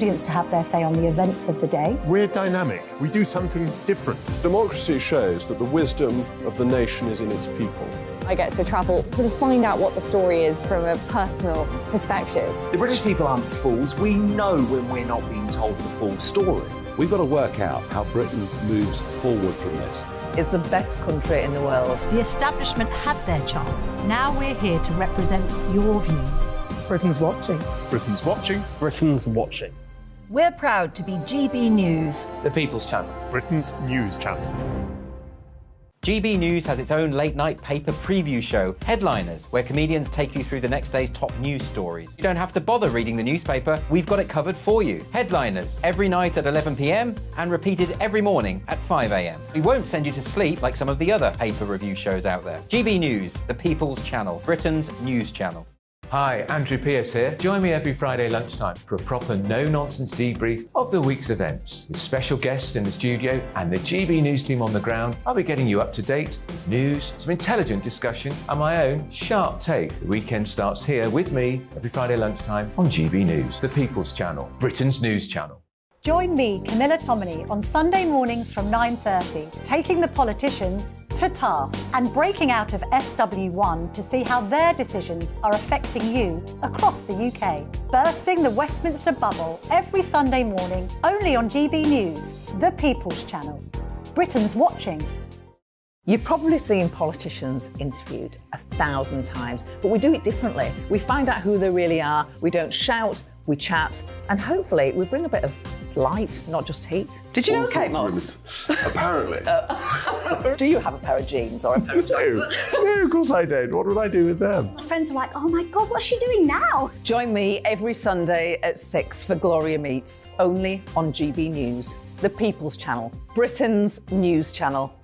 audience to have their say on the events of the day. We're dynamic. We do something different. Democracy shows that the wisdom of the nation is in its people. I get to travel to find out what the story is from a personal perspective. The British people aren't fools. We know when we're not being told the full story. We've got to work out how Britain moves forward from this. It's the best country in the world. The establishment had their chance. Now we're here to represent your views. Britain's watching. Britain's watching. Britain's watching. We're proud to be GB News, The People's Channel. Britain's news channel. GB News has its own late-night paper preview show, Headliners, where comedians take you through the next day's top news stories. You don't have to bother reading the newspaper, we've got it covered for you. Headliners, every night at 11 p.m. and repeated every morning at 5 a.m. We won't send you to sleep like some of the other paper review shows out there. GB News, the People's Channel, Britain's news channel. Hi, Andrew Pierce here. Join me every Friday lunchtime for a proper no-nonsense debrief of the week's events. With special guests in the studio and the GB News team on the ground, I'll be getting you up to date with news, some intelligent discussion and my own sharp take. The weekend starts here with me every Friday lunchtime on GB News, the People's Channel, Britain's news channel. Join me, Camilla Tominey, on Sunday mornings from 9:30, taking the politicians to task and breaking out of SW1 to see how their decisions are affecting you across the UK. Bursting the Westminster bubble every Sunday morning, only on GB News, the People's Channel. Britain's watching. You've probably seen politicians interviewed 1,000 times, but we do it differently. We find out who they really are, we don't shout, we chat, and hopefully we bring a bit of light, not just heat. Did you know Kate Moss? Apparently. Do you have a pair of jeans or a pair of jeans? No, of course I don't. What would I do with them? My friends are like, oh my God, what's she doing now? Join me every Sunday at 6 for Gloria Meets, only on GB News, the People's Channel, Britain's news channel.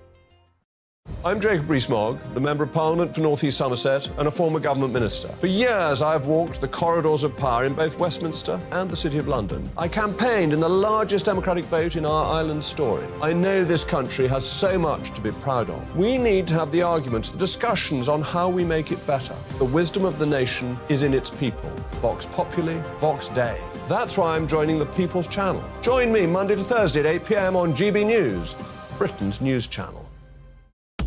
I'm Jacob Rees-Mogg, the Member of Parliament for North East Somerset and a former government minister. For years, I've walked the corridors of power in both Westminster and the City of London. I campaigned in the largest democratic vote in our island story. I know this country has so much to be proud of. We need to have the arguments, the discussions on how we make it better. The wisdom of the nation is in its people. Vox Populi, Vox Dei. That's why I'm joining the People's Channel. Join me Monday to Thursday at 8 p.m. on GB News, Britain's news channel.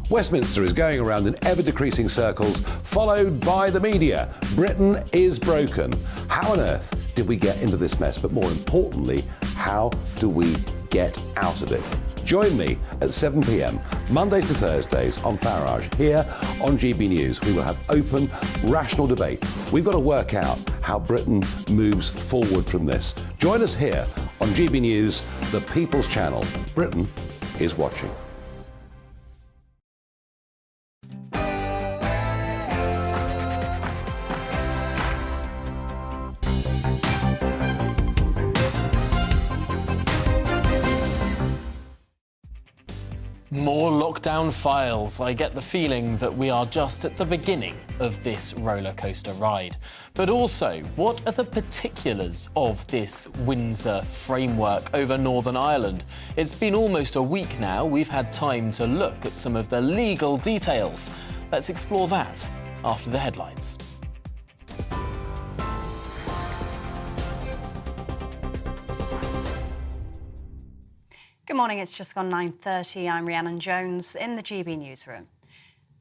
Westminster is going around in ever-decreasing circles, followed by the media. Britain is broken. How on earth did we get into this mess? But more importantly, how do we get out of it? Join me at 7 p.m, Mondays to Thursdays on Farage, here on GB News. We will have open, rational debate. We've got to work out how Britain moves forward from this. Join us here on GB News, the People's Channel. Britain is watching. More lockdown files. I get the feeling that we are just at the beginning of this roller coaster ride. But also, what are the particulars of this Windsor framework over Northern Ireland? It's been almost a week now. We've had time to look at some of the legal details. Let's explore that after the headlines. Good morning, it's just gone 9:30. I'm Rhiannon Jones in the GB newsroom.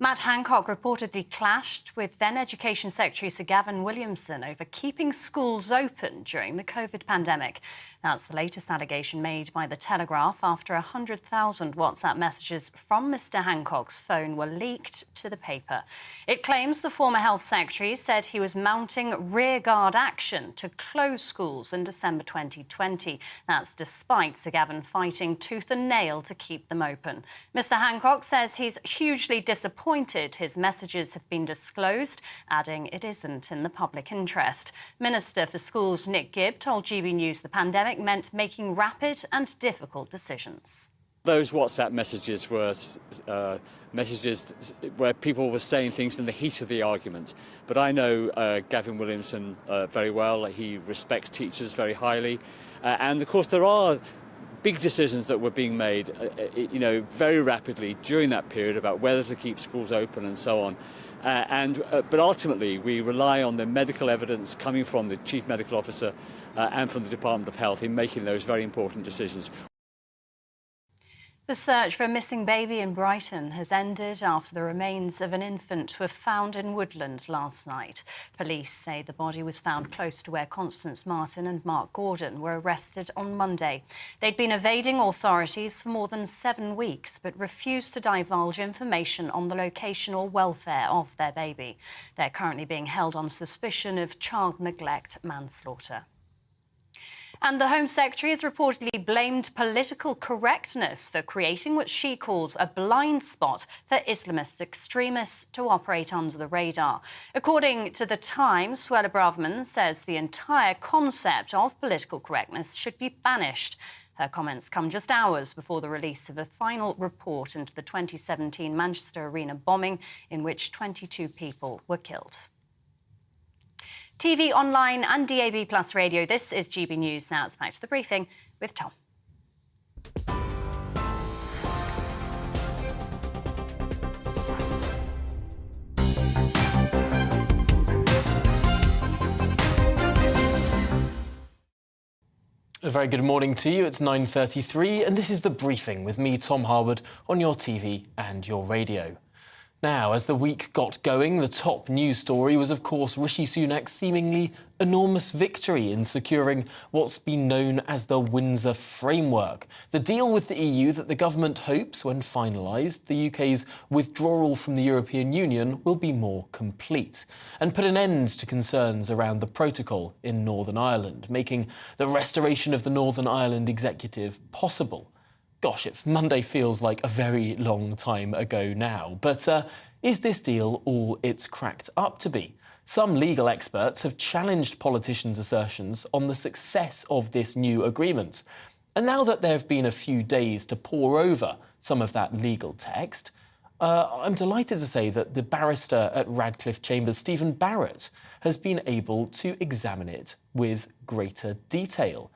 Matt Hancock reportedly clashed with then Education Secretary Sir Gavin Williamson over keeping schools open during the COVID pandemic. That's the latest allegation made by The Telegraph after 100,000 WhatsApp messages from Mr Hancock's phone were leaked to the paper. It claims the former Health Secretary said he was mounting rearguard action to close schools in December 2020. That's despite Sir Gavin fighting tooth and nail to keep them open. Mr Hancock says he's hugely disappointed his messages have been disclosed, adding it isn't in the public interest. Minister for Schools Nick Gibb told GB News the pandemic meant making rapid and difficult decisions. Those WhatsApp messages were messages where people were saying things in the heat of the argument. But I know Gavin Williamson very well. He respects teachers very highly. And of course there are big decisions that were being made, very rapidly during that period about whether to keep schools open and so on. But ultimately, we rely on the medical evidence coming from the Chief Medical Officer and from the Department of Health in making those very important decisions. The search for a missing baby in Brighton has ended after the remains of an infant were found in woodland last night. Police say the body was found close to where Constance Martin and Mark Gordon were arrested on Monday. They'd been evading authorities for more than 7 weeks, but refused to divulge information on the location or welfare of their baby. They're currently being held on suspicion of child neglect manslaughter. And the Home Secretary has reportedly blamed political correctness for creating what she calls a blind spot for Islamist extremists to operate under the radar. According to The Times, Suella Braverman says the entire concept of political correctness should be banished. Her comments come just hours before the release of a final report into the 2017 Manchester Arena bombing, in which 22 people were killed. TV, online and DAB Plus radio, this is GB News. Now it's back to the briefing with Tom. A very good morning to you. It's 9:33 and this is the briefing with me, Tom Harwood, on your TV and your radio. Now, as the week got going, the top news story was, of course, Rishi Sunak's seemingly enormous victory in securing what's been known as the Windsor Framework, the deal with the EU that the government hopes, when finalised, the UK's withdrawal from the European Union will be more complete and put an end to concerns around the protocol in Northern Ireland, making the restoration of the Northern Ireland executive possible. Gosh, Monday feels like a very long time ago now. But is this deal all it's cracked up to be? Some legal experts have challenged politicians' assertions on the success of this new agreement. And now that there have been a few days to pore over some of that legal text, I'm delighted to say that the barrister at Radcliffe Chambers, Stephen Barrett, has been able to examine it with greater detail.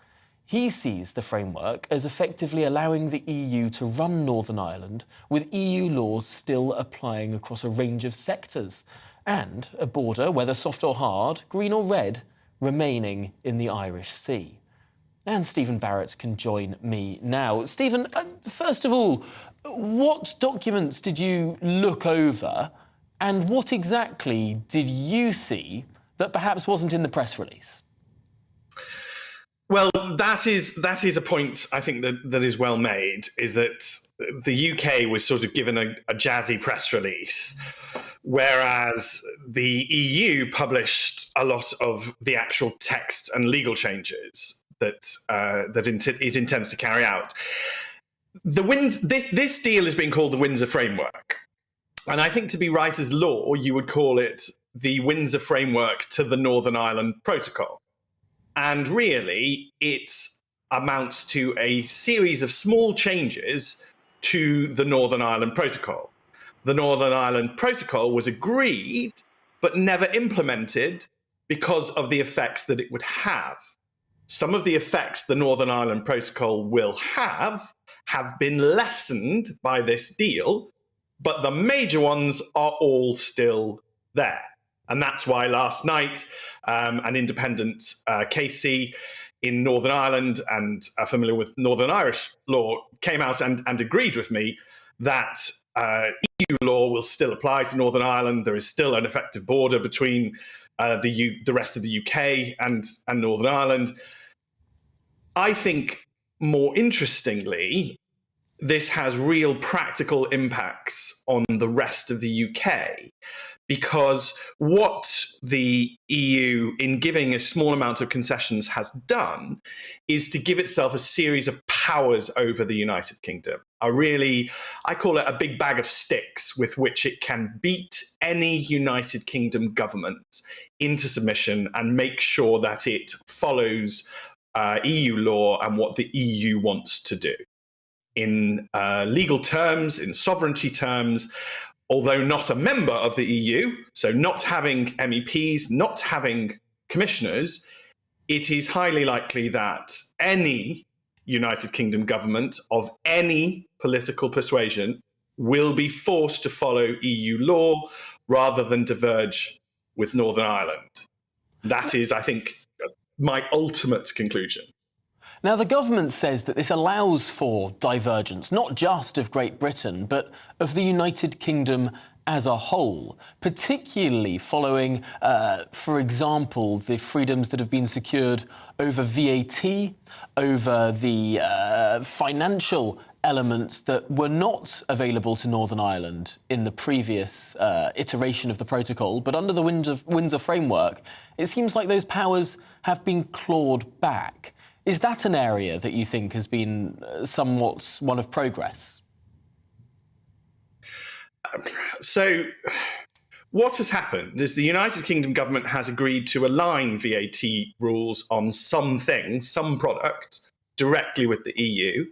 He sees the framework as effectively allowing the EU to run Northern Ireland with EU laws still applying across a range of sectors and a border, whether soft or hard, green or red, remaining in the Irish Sea. And Stephen Barrett can join me now. Stephen, first of all, what documents did you look over and what exactly did you see that perhaps wasn't in the press release? Well, that is a point I think that is well made, is that the UK was sort of given a jazzy press release, whereas the EU published a lot of the actual text and legal changes that it intends to carry out. This deal is being called the Windsor Framework, and I think to be writer's law, you would call it the Windsor Framework to the Northern Ireland Protocol. And really, it amounts to a series of small changes to the Northern Ireland Protocol. The Northern Ireland Protocol was agreed, but never implemented because of the effects that it would have. Some of the effects the Northern Ireland Protocol will have been lessened by this deal, but the major ones are all still there. And that's why last night, an independent KC in Northern Ireland and familiar with NorthernIrish law came out and agreed with me that EU law will still apply to Northern Ireland. There is still an effective border between the rest of the UK and Northern Ireland. I think, more interestingly, this has real practical impacts on the rest of the UK, because what the EU, in giving a small amount of concessions, has done is to give itself a series of powers over the United Kingdom. I call it a big bag of sticks with which it can beat any United Kingdom government into submission and make sure that it follows EU law and what the EU wants to do. In legal terms, in sovereignty terms, although not a member of the EU, so not having MEPs, not having commissioners, it is highly likely that any United Kingdom government of any political persuasion will be forced to follow EU law rather than diverge with Northern Ireland. That is, I think, my ultimate conclusion. Now, the government says that this allows for divergence, not just of Great Britain, but of the United Kingdom as a whole, particularly following, for example, the freedoms that have been secured over VAT, over the financial elements that were not available to Northern Ireland in the previous iteration of the protocol. But under the Windsor framework, it seems like those powers have been clawed back. Is that an area that you think has been somewhat one of progress? So what has happened is the United Kingdom government has agreed to align VAT rules on some things, some products, directly with the EU,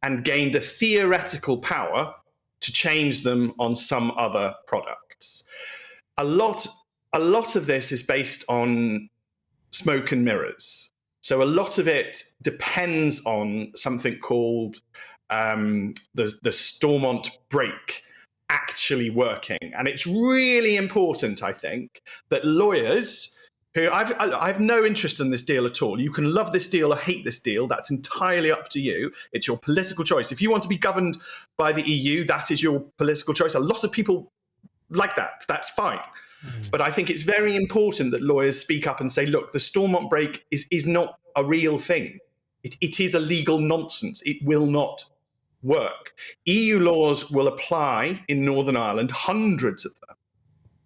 and gained a theoretical power to change them on some other products. A lot of this is based on smoke and mirrors. So a lot of it depends on something called the Stormont break actually working. And it's really important, I think, that lawyers who I have no interest in this deal at all. You can love this deal or hate this deal. That's entirely up to you. It's your political choice. If you want to be governed by the EU, that is your political choice. A lot of people like that. That's fine. But I think it's very important that lawyers speak up and say, look, the Stormont break is not a real thing. It is a legal nonsense. It will not work. EU laws will apply in Northern Ireland, hundreds of them.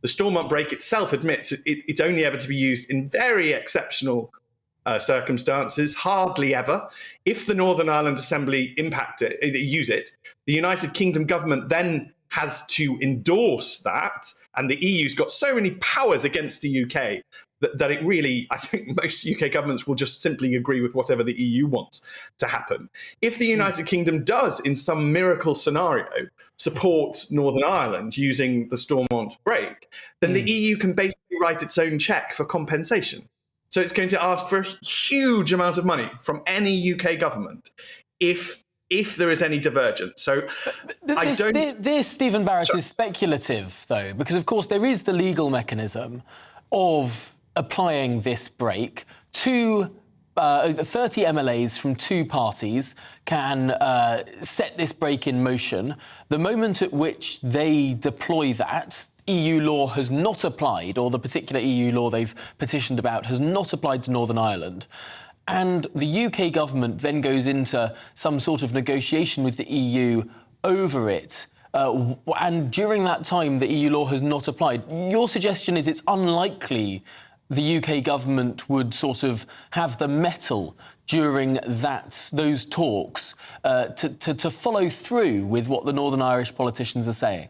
The Stormont break itself admits it's only ever to be used in very exceptional circumstances, hardly ever. If the Northern Ireland Assembly use it, the United Kingdom government then has to endorse that, and the EU's got so many powers against the UK that it really, I think most UK governments will just simply agree with whatever the EU wants to happen. If the United Kingdom does, in some miracle scenario, support Northern Ireland using the Stormont break, then the EU can basically write its own cheque for compensation. So it's going to ask for a huge amount of money from any UK government if there is any divergence. So This, Stephen Barrett, is speculative, though, because, of course, there is the legal mechanism of applying this break to 30 MLAs from two parties can set this break in motion. The moment at which they deploy that, EU law has not applied, or the particular EU law they've petitioned about has not applied to Northern Ireland. And the UK government then goes into some sort of negotiation with the EU over it. And during that time, the EU law has not applied. Your suggestion is it's unlikely the UK government would sort of have the mettle during those talks to follow through with what the Northern Irish politicians are saying.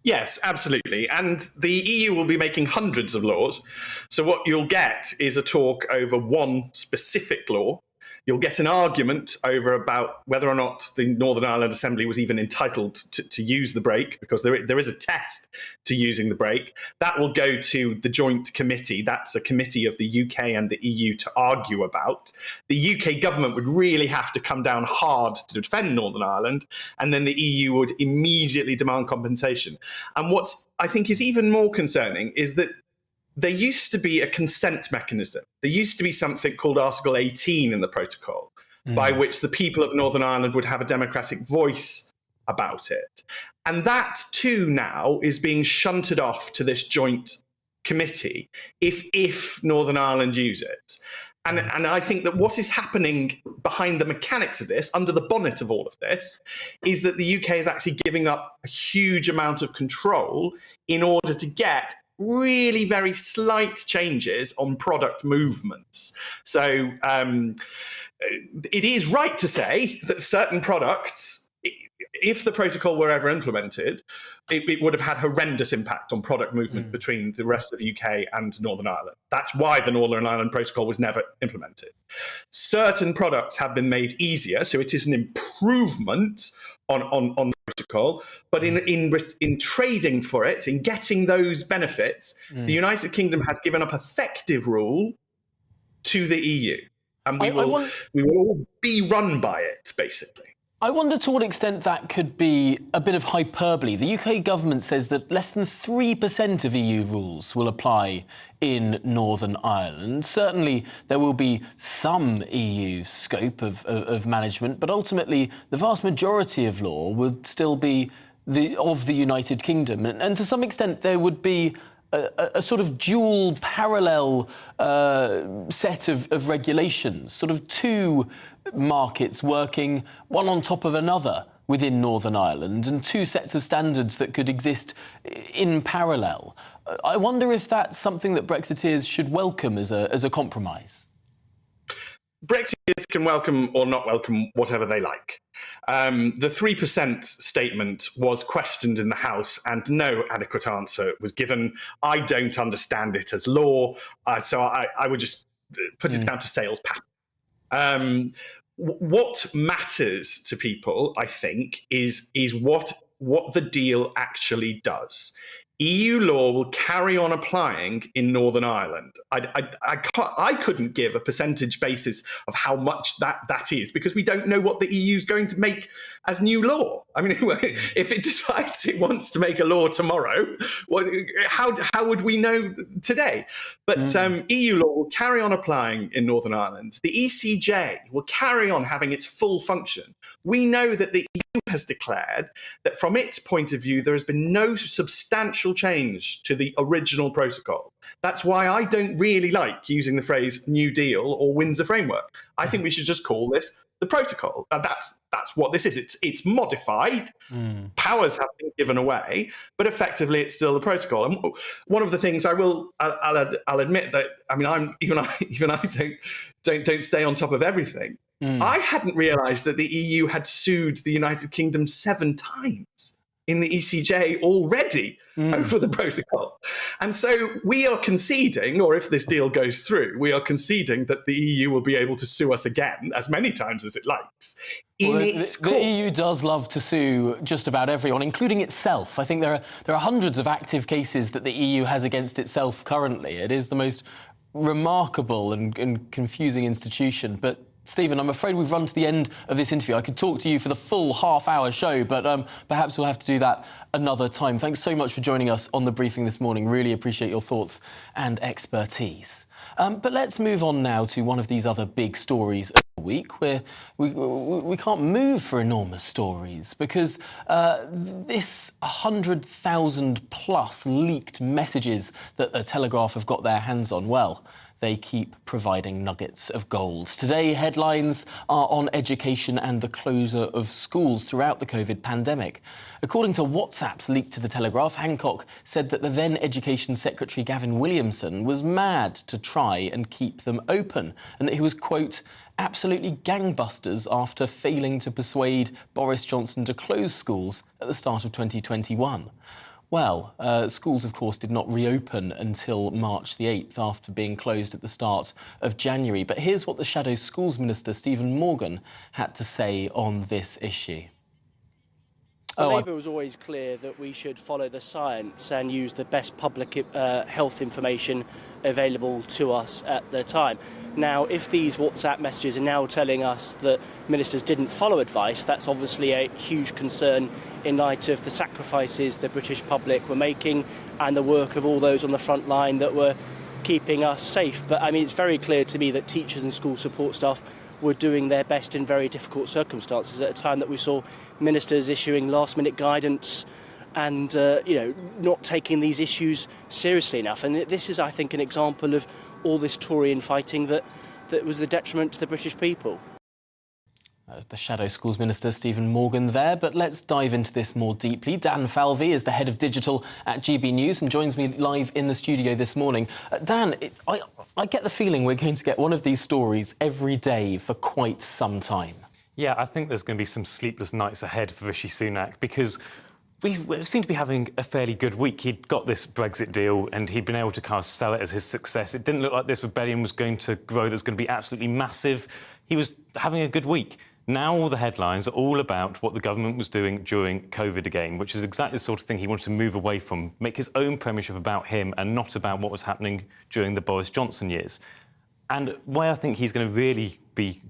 Yes, absolutely. And the EU will be making hundreds of laws. So what you'll get is a talk over one specific law. You'll get an argument over about whether or not the Northern Ireland Assembly was even entitled to use the break, because there is a test to using the break. That will go to the joint committee. That's a committee of the UK and the EU to argue about. The UK government would really have to come down hard to defend Northern Ireland, and then the EU would immediately demand compensation. And what I think is even more concerning is that there used to be a consent mechanism. There used to be something called Article 18 in the protocol, by which the people of Northern Ireland would have a democratic voice about it. And that too now is being shunted off to this joint committee if Northern Ireland use it. And I think that what is happening behind the mechanics of this, under the bonnet of all of this, is that the UK is actually giving up a huge amount of control in order to get really very slight changes on product movements. So it is right to say that certain products, if the protocol were ever implemented, it would have had horrendous impact on product movement between the rest of the UK and Northern Ireland. That's why the Northern Ireland Protocol was never implemented. Certain products have been made easier, so it is an improvement on the protocol, but in trading for it, in getting those benefits, the United Kingdom has given up effective rule to the EU. and we will all be run by it, basically. I wonder to what extent that could be a bit of hyperbole. The UK government says that less than 3% of EU rules will apply in Northern Ireland. Certainly there will be some EU scope of management, but ultimately the vast majority of law would still be of the United Kingdom. And to some extent there would be a sort of dual parallel set of regulations, sort of two markets working one on top of another within Northern Ireland, and two sets of standards that could exist in parallel. I wonder if that's something that Brexiteers should welcome as a compromise. Brexiteers can welcome or not welcome whatever they like. The 3% statement was questioned in the House and no adequate answer was given. I don't understand it as law, so I would just put it down to sales pattern. What matters to people, I think, is what the deal actually does. EU law will carry on applying in Northern Ireland. I couldn't give a percentage basis of how much that is, because we don't know what the EU is going to make as new law. I mean, if it decides it wants to make a law tomorrow, how would we know today? But EU law will carry on applying in Northern Ireland. The ECJ will carry on having its full function. We know that the EU has declared that from its point of view, there has been no substantial change to the original protocol. That's why I don't really like using the phrase New Deal or Windsor Framework. I think we should just call this the protocol. That's what this is. It's modified. Powers have been given away, but effectively it's still the protocol. And one of the things I'll admit that I don't stay on top of everything. I hadn't realised that the EU had sued the United Kingdom 7 times in the ECJ already over the protocol. And so we are conceding, or if this deal goes through, we are conceding that the EU will be able to sue us again as many times as it likes. The EU does love to sue just about everyone, including itself. I think there are hundreds of active cases that the EU has against itself currently. It is the most remarkable and confusing institution. But Stephen, I'm afraid we've run to the end of this interview. I could talk to you for the full half-hour show, but perhaps we'll have to do that another time. Thanks so much for joining us on The Briefing this morning. Really appreciate your thoughts and expertise. But let's move on now to one of these other big stories of the week, where we can't move for enormous stories, because this 100,000-plus leaked messages that the Telegraph have got their hands on, well, they keep providing nuggets of gold. Today, headlines are on education and the closure of schools throughout the COVID pandemic. According to WhatsApps leaked to the Telegraph, Hancock said that the then Education Secretary Gavin Williamson was mad to try and keep them open, and that he was, quote, absolutely gangbusters after failing to persuade Boris Johnson to close schools at the start of 2021. Well, schools, of course, did not reopen until March the 8th after being closed at the start of January. But here's what the Shadow Schools Minister, Stephen Morgan, had to say on this issue. Labour was always clear that we should follow the science and use the best public health information available to us at the time. Now, if these WhatsApp messages are now telling us that ministers didn't follow advice, that's obviously a huge concern in light of the sacrifices the British public were making and the work of all those on the front line that were keeping us safe. But I mean, it's very clear to me that teachers and school support staff were doing their best in very difficult circumstances at a time that we saw ministers issuing last-minute guidance and not taking these issues seriously enough. And this is, I think, an example of all this Tory infighting that was the detriment to the British people. That was the Shadow Schools Minister, Stephen Morgan, there. But let's dive into this more deeply. Dan Falvey is the head of digital at GB News and joins me live in the studio this morning. Dan, I get the feeling we're going to get one of these stories every day for quite some time. Yeah, I think there's going to be some sleepless nights ahead for Rishi Sunak, because we seem to be having a fairly good week. He'd got this Brexit deal and he'd been able to kind of sell it as his success. It didn't look like this rebellion was going to grow, that's going to be absolutely massive. He was having a good week. Now all the headlines are all about what the government was doing during COVID again, which is exactly the sort of thing he wanted to move away from, make his own premiership about him and not about what was happening during the Boris Johnson years. And why I think he's going to really be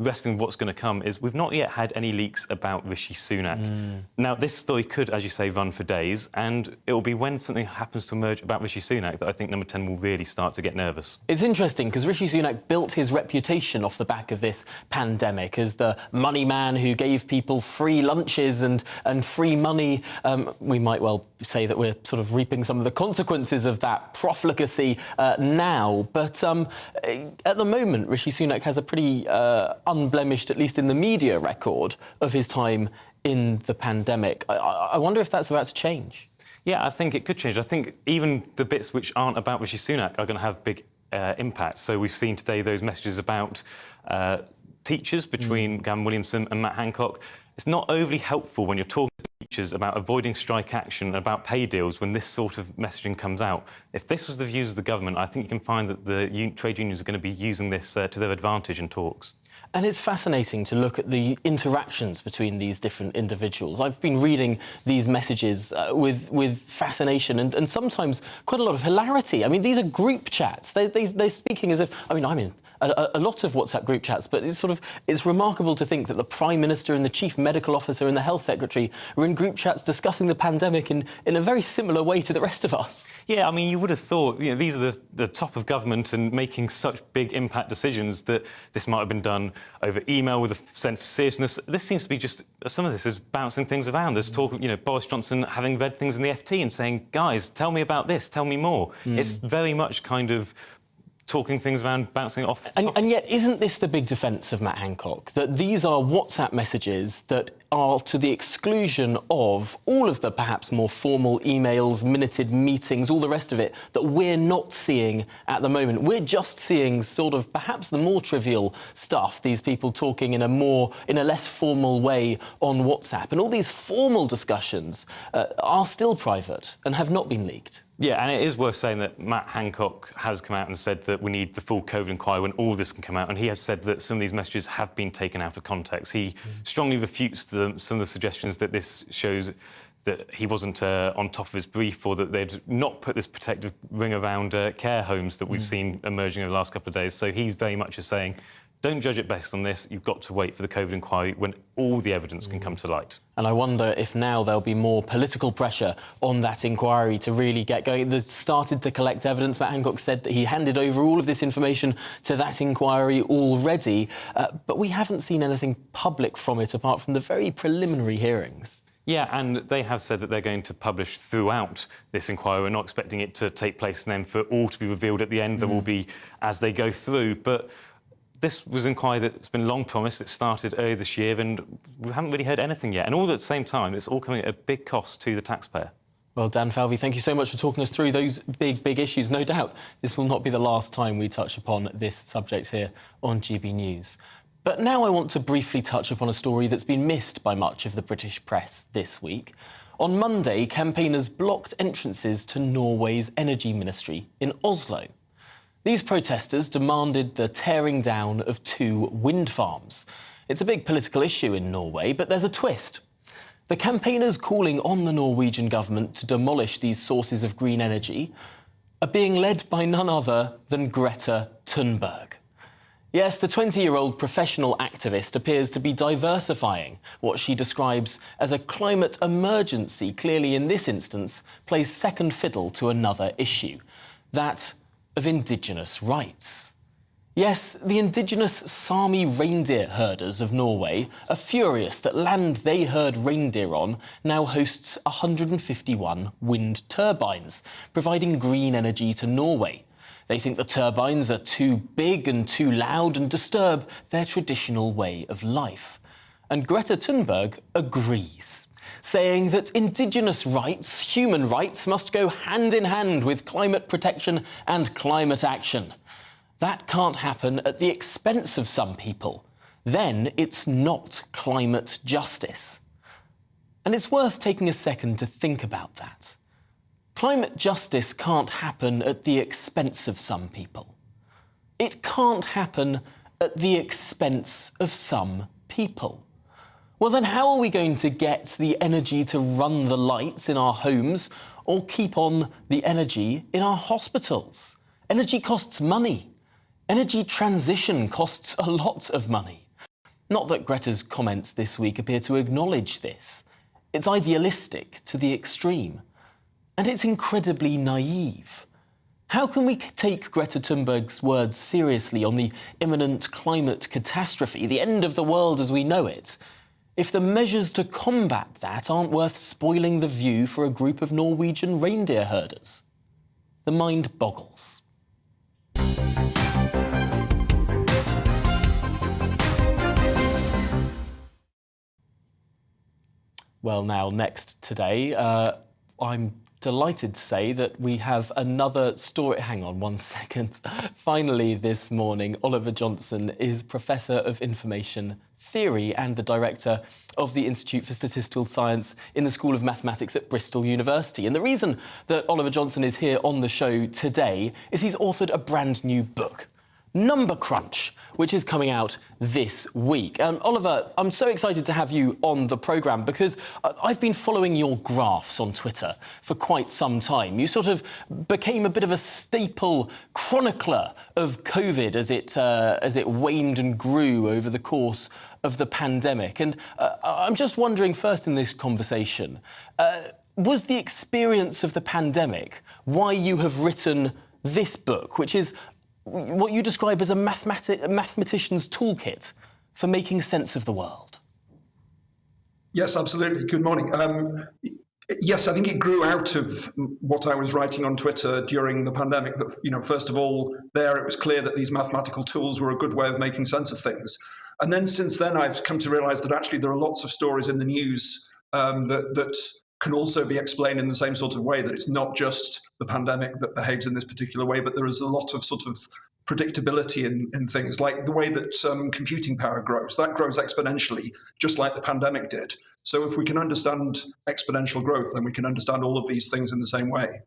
resting with what's going to come is we've not yet had any leaks about Rishi Sunak. Now, this story could, as you say, run for days, and it will be when something happens to emerge about Rishi Sunak that I think Number 10 will really start to get nervous. It's interesting because Rishi Sunak built his reputation off the back of this pandemic as the money man who gave people free lunches and free money. We might well say that we're sort of reaping some of the consequences of that profligacy now. But at the moment, Rishi Sunak has a pretty unblemished, at least in the media, record of his time in the pandemic. I wonder if that's about to change. Yeah, I think it could change. I think even the bits which aren't about Rishi Sunak are going to have big impact. So we've seen today those messages about teachers between Gavin Williamson and Matt Hancock. It's not overly helpful when you're talking to teachers about avoiding strike action and about pay deals when this sort of messaging comes out. If this was the views of the government, I think you can find that the trade unions are going to be using this to their advantage in talks. And it's fascinating to look at the interactions between these different individuals. I've been reading these messages with fascination and sometimes quite a lot of hilarity. I mean, these are group chats. They're speaking as if... I mean, I'm in a lot of WhatsApp group chats, but it's remarkable to think that the Prime Minister and the Chief Medical Officer and the Health Secretary are in group chats discussing the pandemic in a very similar way to the rest of us. Yeah, I mean, you would have thought, you know, these are the top of government and making such big impact decisions that this might have been done over email with a sense of seriousness. This seems to be just, some of this is bouncing things around. There's talk of, you know, Boris Johnson having read things in the FT and saying, guys, tell me about this, tell me more. It's very much kind of talking things around, bouncing it off. And yet, isn't this the big defence of Matt Hancock? That these are WhatsApp messages that are to the exclusion of all of the perhaps more formal emails, minuted meetings, all the rest of it, that we're not seeing at the moment. We're just seeing sort of perhaps the more trivial stuff, these people talking in a less formal way on WhatsApp. And all these formal discussions are still private and have not been leaked. Yeah, and it is worth saying that Matt Hancock has come out and said that we need the full COVID inquiry when all this can come out, and he has said that some of these messages have been taken out of context. He strongly refutes some of the suggestions that this shows that he wasn't on top of his brief or that they'd not put this protective ring around care homes that we've seen emerging over the last couple of days. So he very much is saying, don't judge it based on this. You've got to wait for the COVID inquiry when all the evidence can come to light. And I wonder if now there'll be more political pressure on that inquiry to really get going. They've started to collect evidence. Matt Hancock said that he handed over all of this information to that inquiry already, but we haven't seen anything public from it apart from the very preliminary hearings. Yeah, and they have said that they're going to publish throughout this inquiry. We're not expecting it to take place and then for all to be revealed at the end. There will be as they go through, but this was an inquiry that's been long promised. It started earlier this year and we haven't really heard anything yet. And all at the same time, it's all coming at a big cost to the taxpayer. Well, Dan Falvey, thank you so much for talking us through those big issues. No doubt this will not be the last time we touch upon this subject here on GB News. But now I want to briefly touch upon a story that's been missed by much of the British press this week. On Monday, campaigners blocked entrances to Norway's energy ministry in Oslo. These protesters demanded the tearing down of 2 wind farms. It's a big political issue in Norway, but there's a twist. The campaigners calling on the Norwegian government to demolish these sources of green energy are being led by none other than Greta Thunberg. Yes, the 20-year-old professional activist appears to be diversifying what she describes as a climate emergency, clearly in this instance plays second fiddle to another issue, that of indigenous rights. Yes, the indigenous Sami reindeer herders of Norway are furious that land they herd reindeer on now hosts 151 wind turbines, providing green energy to Norway. They think the turbines are too big and too loud and disturb their traditional way of life. And Greta Thunberg agrees, saying that indigenous rights, human rights, must go hand in hand with climate protection and climate action. That can't happen at the expense of some people. Then it's not climate justice. And it's worth taking a second to think about that. Climate justice can't happen at the expense of some people. It can't happen at the expense of some people. Well, then how are we going to get the energy to run the lights in our homes or keep on the energy in our hospitals? Energy costs money. Energy transition costs a lot of money. Not that Greta's comments this week appear to acknowledge this. It's idealistic to the extreme. And it's incredibly naive. How can we take Greta Thunberg's words seriously on the imminent climate catastrophe, the end of the world as we know it, if the measures to combat that aren't worth spoiling the view for a group of Norwegian reindeer herders? The mind boggles. Well, now, next today, I'm delighted to say that we have another story. Hang on 1 second. Finally, this morning, Oliver Johnson is Professor of Information Theory and the Director of the Institute for Statistical Science in the School of Mathematics at Bristol University. And the reason that Oliver Johnson is here on the show today is he's authored a brand new book, Number Crunch, which is coming out this week. Oliver, I'm so excited to have you on the programme because I've been following your graphs on Twitter for quite some time. You sort of became a bit of a staple chronicler of COVID as it waned and grew over the course of the pandemic. And I'm just wondering, first in this conversation, was the experience of the pandemic why you have written this book, which is what you describe as a mathematician's toolkit for making sense of the world? Yes, absolutely. Good morning. Yes, I think it grew out of what I was writing on Twitter during the pandemic. That, first of all, it was clear that these mathematical tools were a good way of making sense of things. And then since then, I've come to realize that actually there are lots of stories in the news that can also be explained in the same sort of way, that it's not just the pandemic that behaves in this particular way, but there is a lot of sort of predictability in things, like the way that computing power grows. That grows exponentially, just like the pandemic did. So if we can understand exponential growth, then we can understand all of these things in the same way.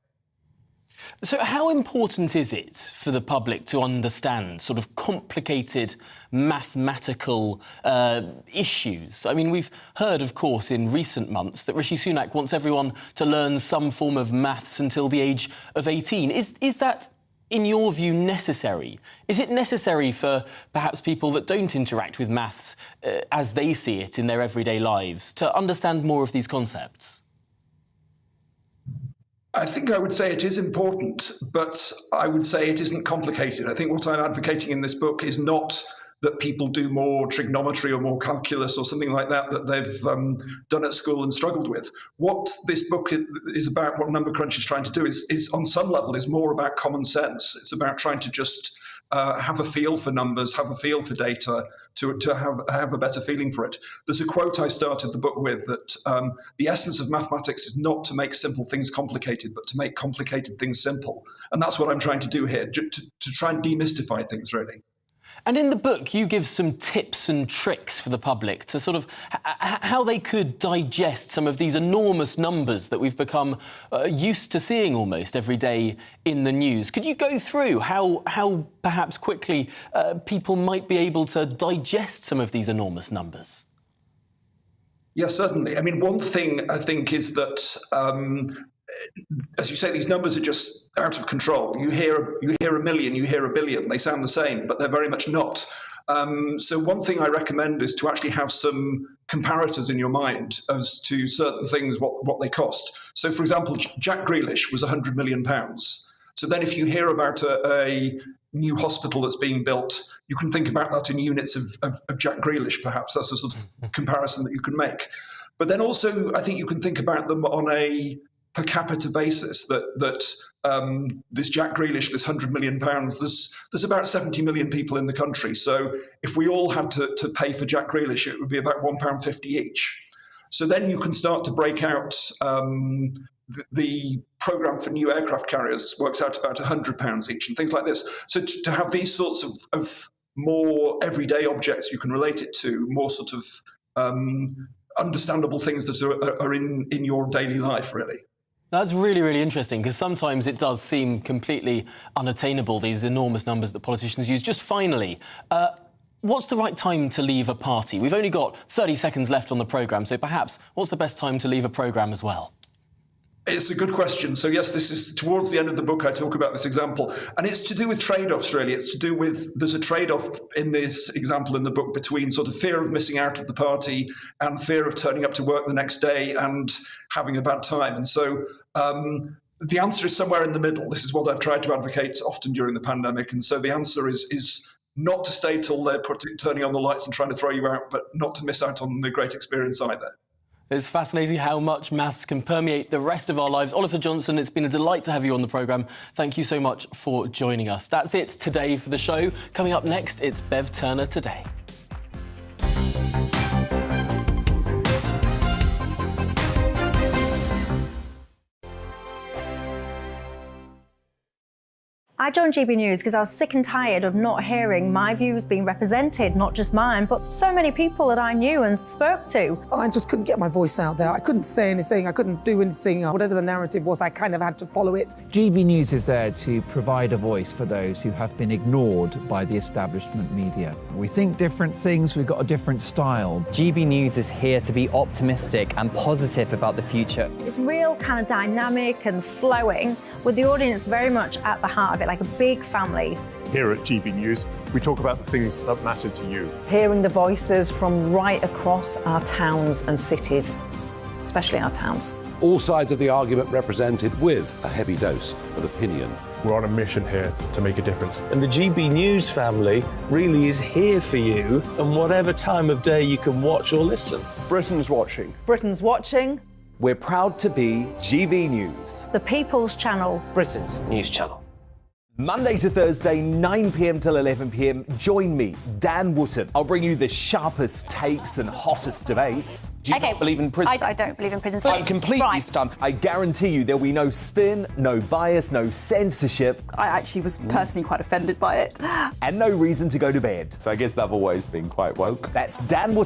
So how important is it for the public to understand sort of complicated mathematical issues? I mean, we've heard, of course, in recent months that Rishi Sunak wants everyone to learn some form of maths until the age of 18. Is that, in your view, necessary? Is it necessary for perhaps people that don't interact with maths as they see it in their everyday lives to understand more of these concepts? I think I would say it is important, but I would say it isn't complicated. I think what I'm advocating in this book is not that people do more trigonometry or more calculus or something like that they've done at school and struggled with. What this book is about, what Number Crunch is trying to do is on some level is more about common sense. It's about trying to just have a feel for numbers, have a feel for data, to have a better feeling for it. There's a quote I started the book with that the essence of mathematics is not to make simple things complicated, but to make complicated things simple. And that's what I'm trying to do here, to try and demystify things, really. And in the book, you give some tips and tricks for the public to sort of how they could digest some of these enormous numbers that we've become used to seeing almost every day in the news. Could you go through how perhaps quickly people might be able to digest some of these enormous numbers? Yes, certainly. I mean, one thing I think is that as you say, these numbers are just out of control. You hear a million, you hear a billion. They sound the same, but they're very much not. So one thing I recommend is to actually have some comparators in your mind as to certain things, what they cost. So, for example, Jack Grealish was £100 million. So then if you hear about a new hospital that's being built, you can think about that in units of Jack Grealish, perhaps. That's a sort of comparison that you can make. But then also, I think you can think about them on a per capita basis, that this Jack Grealish, this £100 million, there's about 70 million people in the country. So if we all had to pay for Jack Grealish, it would be about £1.50 each. So then you can start to break out the programme for new aircraft carriers works out about £100 each and things like this. So to have these sorts of more everyday objects you can relate it to, more sort of understandable things that are in your daily life, really. That's really, really interesting, because sometimes it does seem completely unattainable, these enormous numbers that politicians use. Just finally, what's the right time to leave a party? We've only got 30 seconds left on the programme, so perhaps what's the best time to leave a programme as well? It's a good question. So yes, this is towards the end of the book. I talk about this example, and it's to do with trade-offs. Really, it's to do with there's a trade-off in this example in the book between sort of fear of missing out of the party and fear of turning up to work the next day and having a bad time. And so the answer is somewhere in the middle. This is what I've tried to advocate often during the pandemic. And so the answer is not to stay till they're turning on the lights and trying to throw you out, but not to miss out on the great experience either. It's fascinating how much maths can permeate the rest of our lives. Oliver Johnson, it's been a delight to have you on the programme. Thank you so much for joining us. That's it today for the show. Coming up next, it's Bev Turner Today. I joined GB News because I was sick and tired of not hearing my views being represented, not just mine, but so many people that I knew and spoke to. I just couldn't get my voice out there. I couldn't say anything. I couldn't do anything. Whatever the narrative was, I kind of had to follow it. GB News is there to provide a voice for those who have been ignored by the establishment media. We think different things. We've got a different style. GB News is here to be optimistic and positive about the future. It's real kind of dynamic and flowing, with the audience very much at the heart of it, like a big family. Here at GB News, we talk about the things that matter to you. Hearing the voices from right across our towns and cities, especially our towns. All sides of the argument represented with a heavy dose of opinion. We're on a mission here to make a difference. And the GB News family really is here for you, and whatever time of day you can watch or listen. Britain's watching. Britain's watching. We're proud to be GB News. The People's Channel. Britain's news channel. Monday to Thursday, 9 p.m. till 11 p.m. Join me, Dan Wootton. I'll bring you the sharpest takes and hottest debates. Do you not believe in prison? I don't believe in prisons. I'm completely stunned. I guarantee you there'll be no spin, no bias, no censorship. I actually was personally quite offended by it. And no reason to go to bed. So I guess they've always been quite woke. That's Dan Wootton.